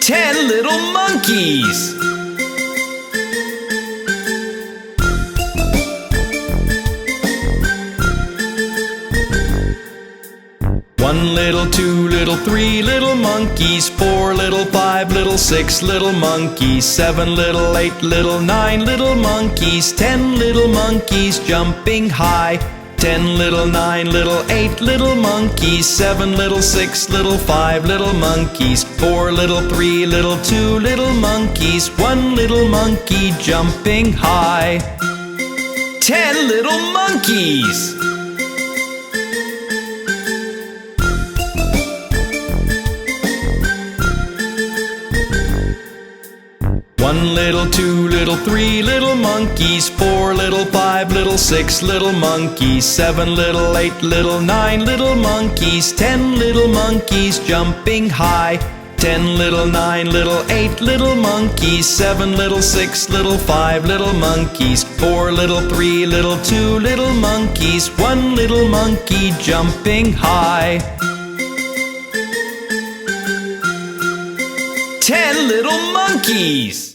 10 little monkeys. One little, two little, three little monkeys, 4 little, 5 little, 6 little monkeys, 7 little, 8 little, 9 little monkeys, 10 little monkeys jumping high. 10 little, 9 little, 8 little monkeys, 7 little, 6 little, 5 little monkeys, 4 little, 3 little, 2 little monkeys, 1 little monkey jumping high. 10 little monkeys. One little, two little, 3 little monkeys, 4 little, 5 little, 6 little monkeys, 7 little, 8 little, 9 little monkeys, 10 little monkeys jumping high. 10 little, 9 little, 8 little monkeys, 7 little, 6 little, 5 little monkeys, 4 little, 3 little, 2 little monkeys, 1 little monkey jumping high. 10 little monkeys.